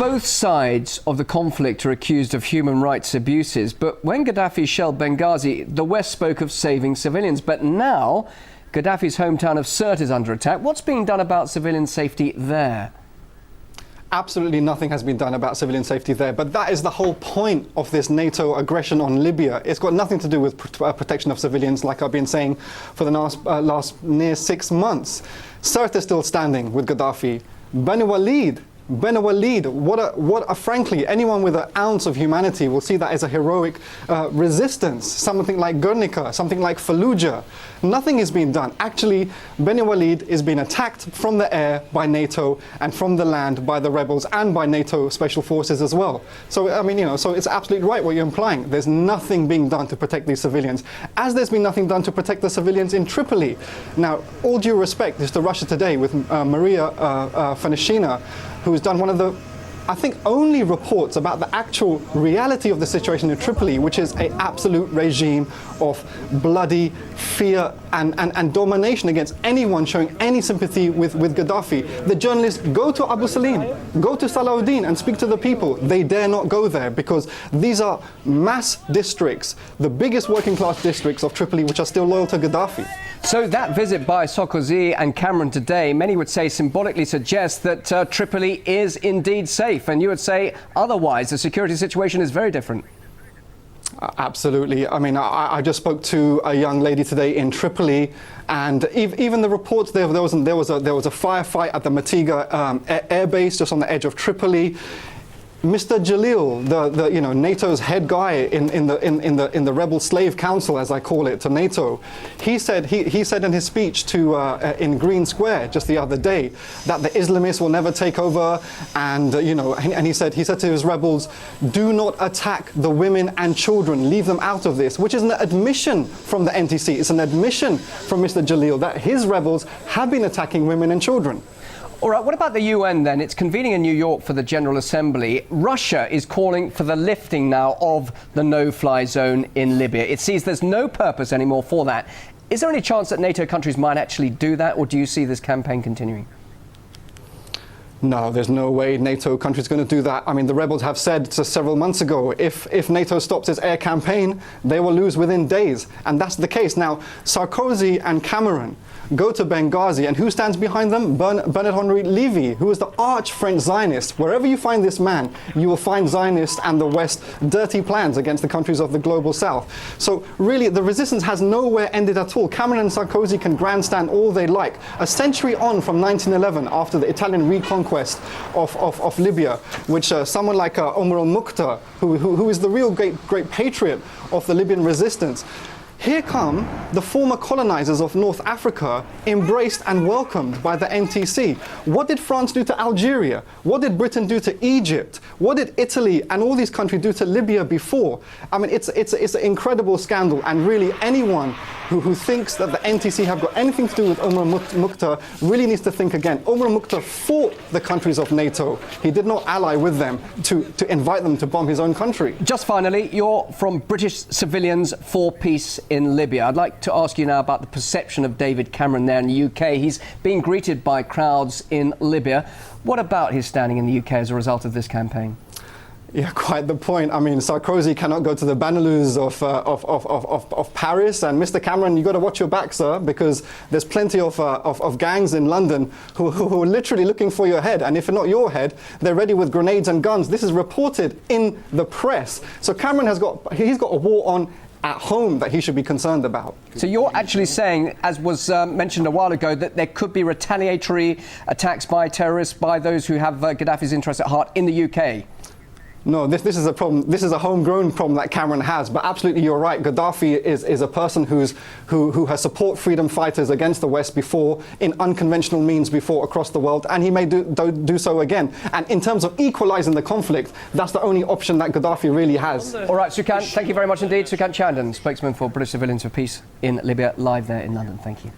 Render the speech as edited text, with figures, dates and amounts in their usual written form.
Both sides of the conflict are accused of human rights abuses, but when Gaddafi shelled Benghazi, the West spoke of saving civilians. But now, Gaddafi's hometown of Sirte is under attack. What's being done about civilian safety there? Absolutely nothing has been done about civilian safety there, but that is the whole point of this NATO aggression on Libya. It's got nothing to do with protection of civilians, like I've been saying for the last near 6 months. Sirte is still standing with Gaddafi. Ben Walid, frankly, anyone with an ounce of humanity will see that as a heroic resistance. Something like Guernica, something like Fallujah. Nothing is being done. Actually, Ben Walid is being attacked from the air by NATO and from the land by the rebels and by NATO special forces as well. So, I mean, so it's absolutely right what you're implying. There's nothing being done to protect these civilians, as there's been nothing done to protect the civilians in Tripoli. Now, all due respect is to Russia Today with Maria Fanishina, who's done one of the, I think, only reports about the actual reality of the situation in Tripoli, which is an absolute regime of bloody fear and domination against anyone showing any sympathy with Gaddafi. The journalists go to Abu Salim, go to Salahuddin and speak to the people. They dare not go there because these are mass districts, the biggest working class districts of Tripoli, which are still loyal to Gaddafi. So that visit by Sarkozy and Cameron today, many would say symbolically suggests that Tripoli is indeed safe, and you would say otherwise. The security situation is very different. Absolutely. I mean, I just spoke to a young lady today in Tripoli, and even the reports there was a firefight at the Matiga air base just on the edge of Tripoli. Mr. Jalil, NATO's head guy in the rebel slave council, as I call it, to NATO, he said in his speech to in Green Square just the other day that the Islamists will never take over, and and he said to his rebels, do not attack the women and children, leave them out of this, which is an admission from the NTC. It's an admission from Mr. Jalil that his rebels have been attacking women and children. All right, what about the UN then? It's convening in New York for the General Assembly. Russia is calling for the lifting now of the no-fly zone in Libya. It sees there's no purpose anymore for that. Is there any chance that NATO countries might actually do that, or do you see this campaign continuing? No, there's no way NATO countries are going to do that. I mean, the rebels have said several months ago, if NATO stops its air campaign, they will lose within days. And that's the case. Now, Sarkozy and Cameron go to Benghazi, and who stands behind them? Bernard-Henri Lévy, who is the arch-French Zionist. Wherever you find this man, you will find Zionists and the West dirty plans against the countries of the global South. So really, the resistance has nowhere ended at all. Cameron and Sarkozy can grandstand all they like. A century on from 1911, after the Italian reconquest of Libya, which someone like Omar al-Mukhtar, who is the real great patriot of the Libyan resistance, here come the former colonizers of North Africa, embraced and welcomed by the NTC. What did France do to Algeria? What did Britain do to Egypt? What did Italy and all these countries do to Libya before? I mean, it's an incredible scandal, and really anyone who thinks that the NTC have got anything to do with Omar Mukhtar really needs to think again. Omar Mukhtar fought the countries of NATO. He did not ally with them to invite them to bomb his own country. Just finally, you're from British Civilians for Peace in Libya. I'd like to ask you now about the perception of David Cameron there in the UK. He's being greeted by crowds in Libya. What about his standing in the UK as a result of this campaign? Yeah, quite the point. I mean, Sarkozy cannot go to the Benelux of Paris, and Mr. Cameron, you've got to watch your back, sir, because there's plenty of gangs in London who are literally looking for your head, and if not your head, they're ready with grenades and guns. This is reported in the press. So Cameron he's got a war on at home that he should be concerned about. So you're actually saying, as was mentioned a while ago, that there could be retaliatory attacks by terrorists, by those who have Gaddafi's interests at heart in the UK? No, this is a problem. This is a homegrown problem that Cameron has. But absolutely, you're right. Gaddafi is a person who has support freedom fighters against the West before, in unconventional means before, across the world, and he may do so again. And in terms of equalising the conflict, that's the only option that Gaddafi really has. All right, Sukant, thank you very much indeed. Sukant Chandan, spokesman for British Civilians for Peace in Libya, live there in London. Thank you.